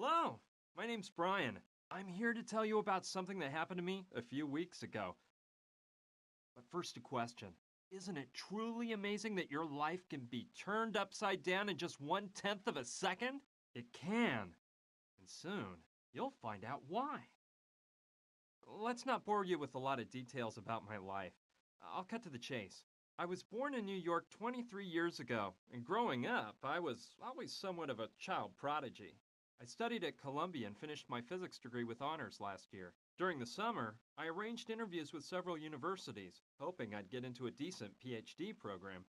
Hello, my name's Brian. I'm here to tell you about something that happened to me a few weeks ago. But first, a question. Isn't it truly amazing that your life can be turned upside down in just 1/10 of a second? It can. And soon, you'll find out why. Let's not bore you with a lot of details about my life. I'll cut to the chase. I was born in New York 23 years ago, and growing up, I was always somewhat of a child prodigy. I studied at Columbia and finished my physics degree with honors last year. During the summer, I arranged interviews with several universities, hoping I'd get into a decent PhD program.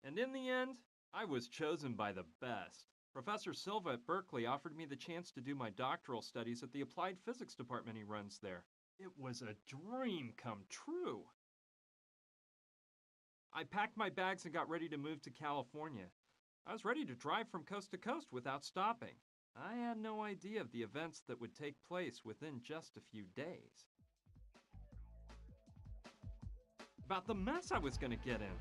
And in the end, I was chosen by the best. Professor Silva at Berkeley offered me the chance to do my doctoral studies at the applied physics department he runs there. It was a dream come true. I packed my bags and got ready to move to California. I was ready to drive from coast to coast without stopping. I had no idea of the events that would take place within just a few days. About the mess I was going to get in.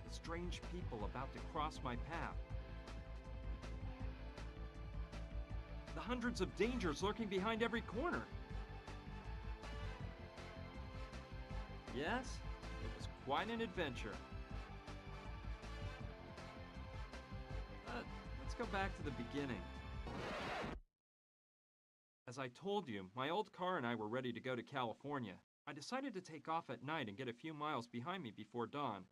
The strange people about to cross my path. The hundreds of dangers lurking behind every corner. Yes, it was quite an adventure. Let's go back to the beginning. As I told you, my old car and I were ready to go to California. I decided to take off at night and get a few miles behind me before dawn.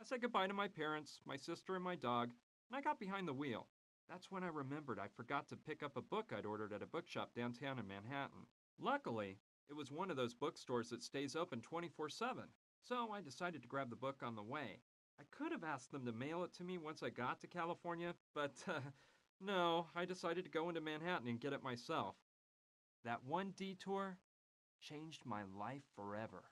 I said goodbye to my parents, my sister, and my dog, and I got behind the wheel. That's when I remembered I forgot to pick up a book I'd ordered at a bookshop downtown in Manhattan. Luckily, it was one of those bookstores that stays open 24/7, so I decided to grab the book on the way. I could have asked them to mail it to me once I got to California, but no, I decided to go into Manhattan and get it myself. That one detour changed my life forever.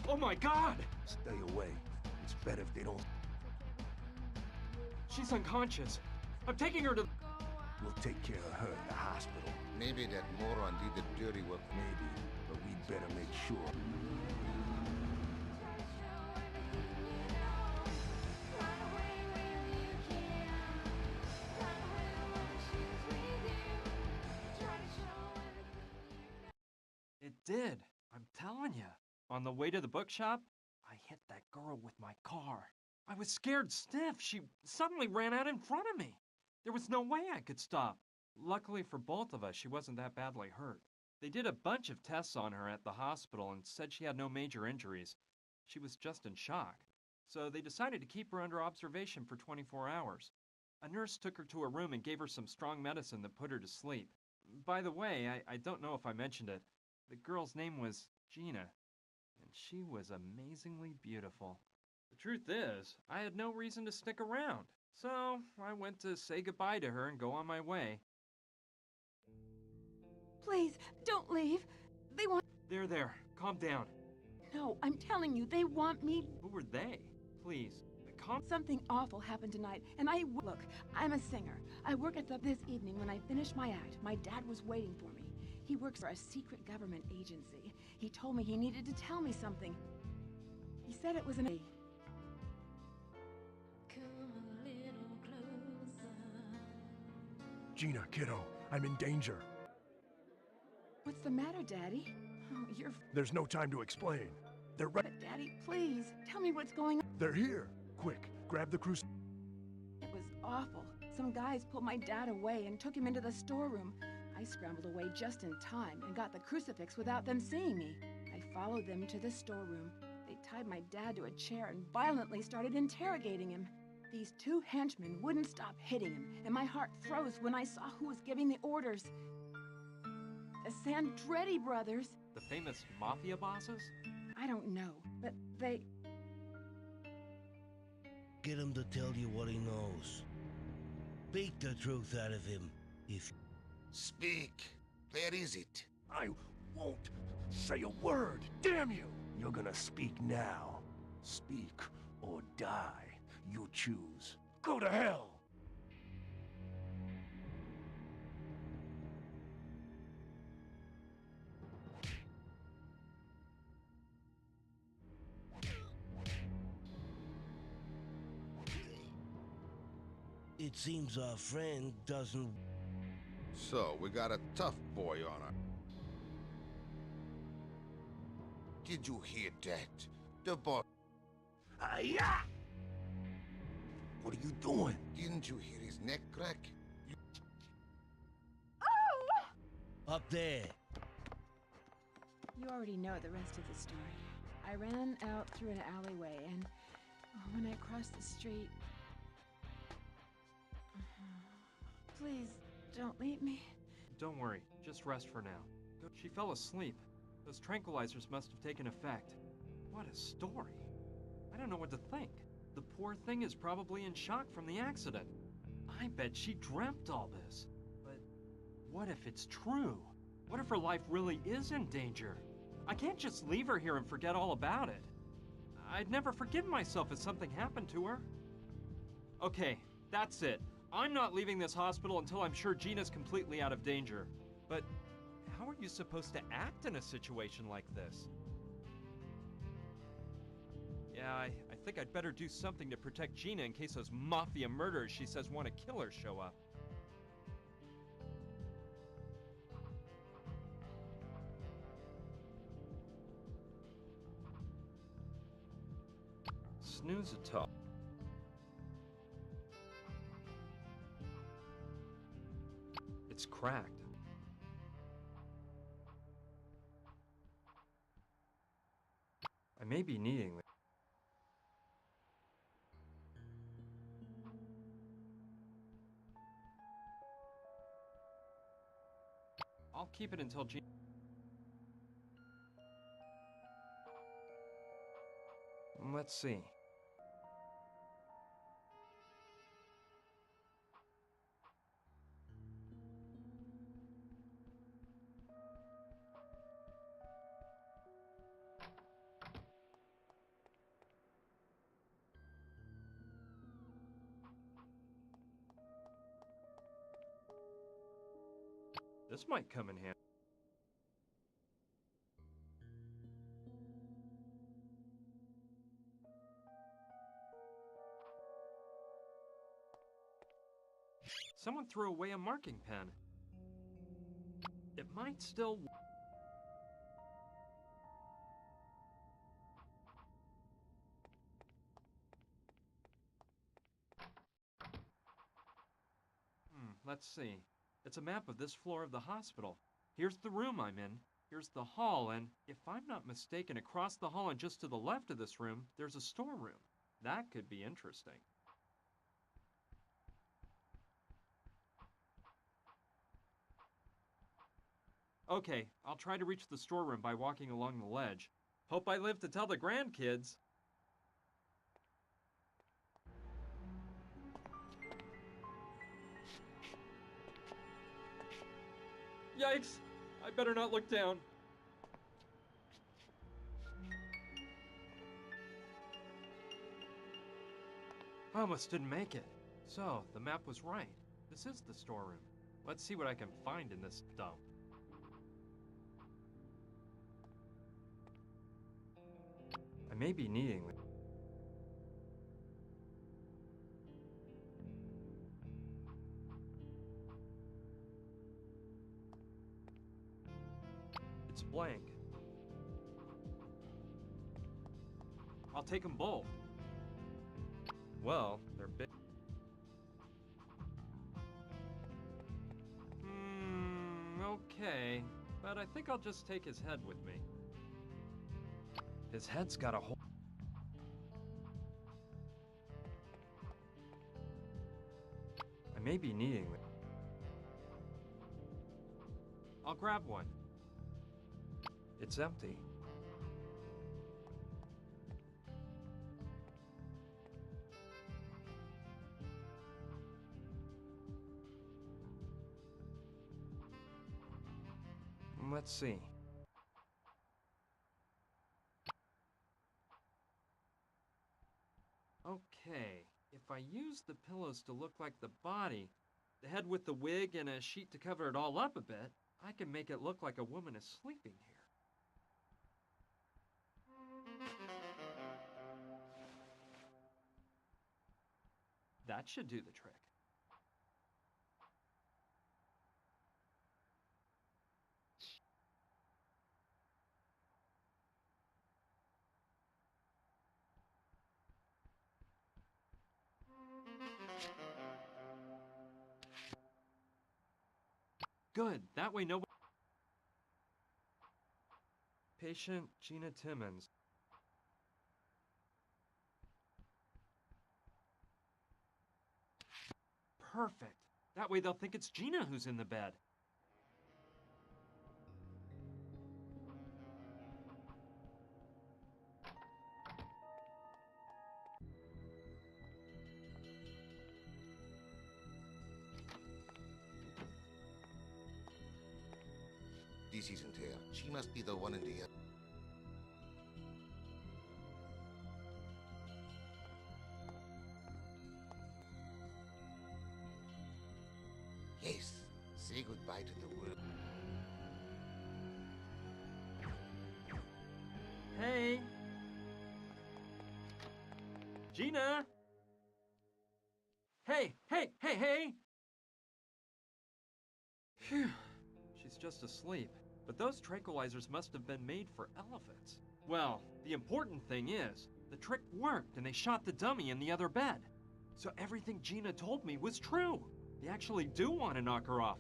Oh my God! Stay away. It's better if they don't. She's unconscious. I'm taking her to... We'll take care of her at the hospital. Maybe that moron did the dirty work. Maybe, but we'd better make sure. did. I'm telling you. On the way to the bookshop, I hit that girl with my car. I was scared stiff. She suddenly ran out in front of me. There was no way I could stop. Luckily for both of us, she wasn't that badly hurt. They did a bunch of tests on her at the hospital and said she had no major injuries. She was just in shock. So they decided to keep her under observation for 24 hours. A nurse took her to a room and gave her some strong medicine that put her to sleep. By the way, I don't know if I mentioned it. The girl's name was Gina, and she was amazingly beautiful. The truth is, I had no reason to stick around, so I went to say goodbye to her and go on my way. Please, don't leave. They want... There, calm down. No, I'm telling you, they want me... Who were they? Please, calm... Something awful happened tonight, and Look, I'm a singer. I work at this evening when I finish my act. My dad was waiting for me. He works for a secret government agency. He told me he needed to tell me something. He said it was an... Gina, kiddo, I'm in danger. What's the matter, Daddy? Oh, you're... There's no time to explain. They're right. But Daddy, please, tell me what's going on. They're here. Quick, grab the crucifix. It was awful. Some guys pulled my dad away and took him into the storeroom. I scrambled away just in time and got the crucifix without them seeing me. I followed them to the storeroom. They tied my dad to a chair and violently started interrogating him. These two henchmen wouldn't stop hitting him, and my heart froze when I saw who was giving the orders. The Sandretti brothers. The famous mafia bosses? I don't know, but they... Get him to tell you what he knows. Beat the truth out of him, if... Speak. Where is it? I won't say a word. Damn you! You're gonna speak now. Speak or die. You choose. Go to hell! It seems our friend doesn't... So, we got a tough boy on her. Did you hear that? The boy... Hi-ya! What are you doing? Didn't you hear his neck crack? Up there. You already know the rest of the story. I ran out through an alleyway, and when I crossed the street... Please, don't leave me. Don't worry, just rest for now. She fell asleep. Those tranquilizers must have taken effect. What a story. I don't know what to think. The poor thing is probably in shock from the accident. I bet she dreamt all this. But what if it's true? What if her life really is in danger? I can't just leave her here and forget all about it. I'd never forgive myself if something happened to her. Okay, that's it. I'm not leaving this hospital until I'm sure Gina's completely out of danger. But how are you supposed to act in a situation like this? Yeah, I think I'd better do something to protect Gina in case those mafia murderers she says want to kill her show up. Snooze a top. It's cracked. I may be needing this. I'll keep it until Gina... Let's see. This might come in handy. Someone threw away a marking pen. It might still... let's see. It's a map of this floor of the hospital. Here's the room I'm in. Here's the hall, and if I'm not mistaken, across the hall and just to the left of this room, there's a storeroom. That could be interesting. Okay, I'll try to reach the storeroom by walking along the ledge. Hope I live to tell the grandkids. Yikes! I better not look down. I almost didn't make it. So, the map was right. This is the storeroom. Let's see what I can find in this dump. I may be needing it. It's blank. I'll take them both. Well, they're big. Okay. But I think I'll just take his head with me. His head's got a hole. I may be needing it. I'll grab one. It's empty. Let's see. Okay, if I use the pillows to look like the body, the head with the wig and a sheet to cover it all up a bit, I can make it look like a woman is sleeping here. That should do the trick. Good, that way nobody... Patient Gina Timmons. Perfect. That way they'll think it's Gina who's in the bed. This isn't her. She must be the one in the... Yes. Say goodbye to the world. Hey! Gina! Hey! Hey! Phew. She's just asleep. But those tranquilizers must have been made for elephants. Well, the important thing is, the trick worked and they shot the dummy in the other bed. So everything Gina told me was true. They actually do want to knock her off.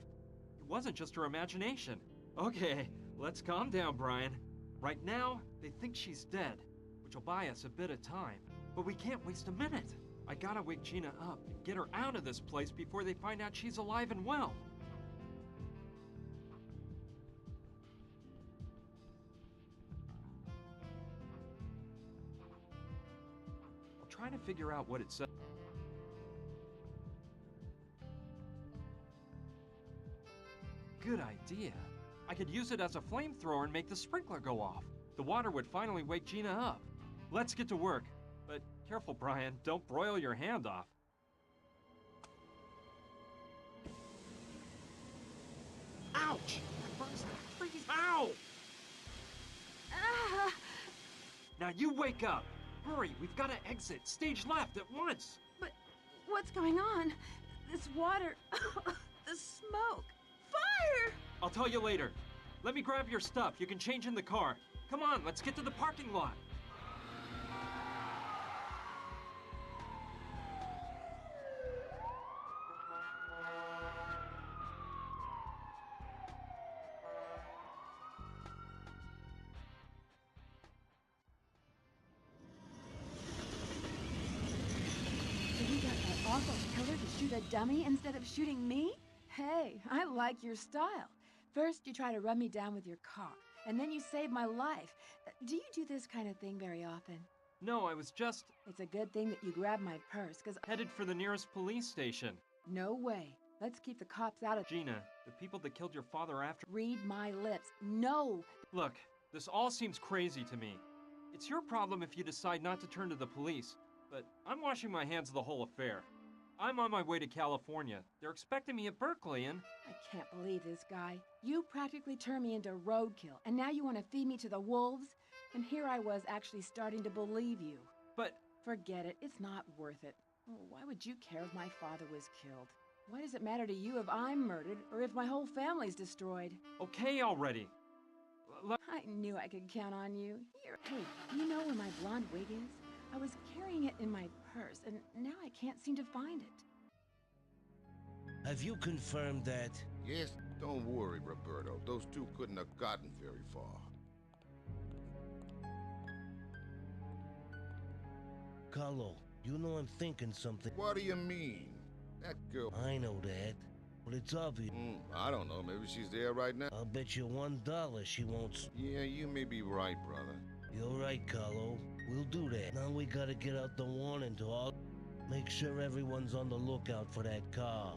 It wasn't just her imagination. Okay, let's calm down, Brian. Right now, they think she's dead, which will buy us a bit of time. But we can't waste a minute. I gotta wake Gina up and get her out of this place before they find out she's alive and well. I'll try to figure out what it says. Good idea. I could use it as a flamethrower and make the sprinkler go off. The water would finally wake Gina up. Let's get to work. But careful, Brian. Don't broil your hand off. Ouch! That burns the freeze. Ow! Ah! Now you wake up. Hurry, we've got to exit. Stage left at once. But what's going on? This water, the smoke, fire! I'll tell you later. Let me grab your stuff. You can change in the car. Come on, let's get to the parking lot. Shoot a dummy instead of shooting me? Hey, I like your style. First, you try to run me down with your car, and then you save my life. Do you do this kind of thing very often? No, I was just It's a good thing that you grabbed my purse, because headed for the nearest police station. no way. Let's keep the cops out of... Gina, the people that killed your father after... Read my lips. No! Look, this all seems crazy to me. It's your problem if you decide not to turn to the police, but I'm washing my hands of the whole affair. I'm on my way to California. They're expecting me at Berkeley and... I can't believe this guy. You practically turned me into roadkill, and now you want to feed me to the wolves? And here I was actually starting to believe you. But... Forget it. It's not worth it. Oh, why would you care if my father was killed? Why does it matter to you if I'm murdered or if my whole family's destroyed? Okay already. I knew I could count on you. Here, hey, do you know where my blonde wig is? I was carrying it in my purse, and now I can't seem to find it. Have you confirmed that? Yes, don't worry, Roberto. Those two couldn't have gotten very far. Carlo, you know I'm thinking something. What do you mean? That girl... I know that, but it's obvious. I don't know. Maybe she's there right now. I'll bet you $1 she won't. Yeah, you may be right, brother. You're right, Carlo. We'll do that. Now we gotta get out the warning to all. Make sure everyone's on the lookout for that car.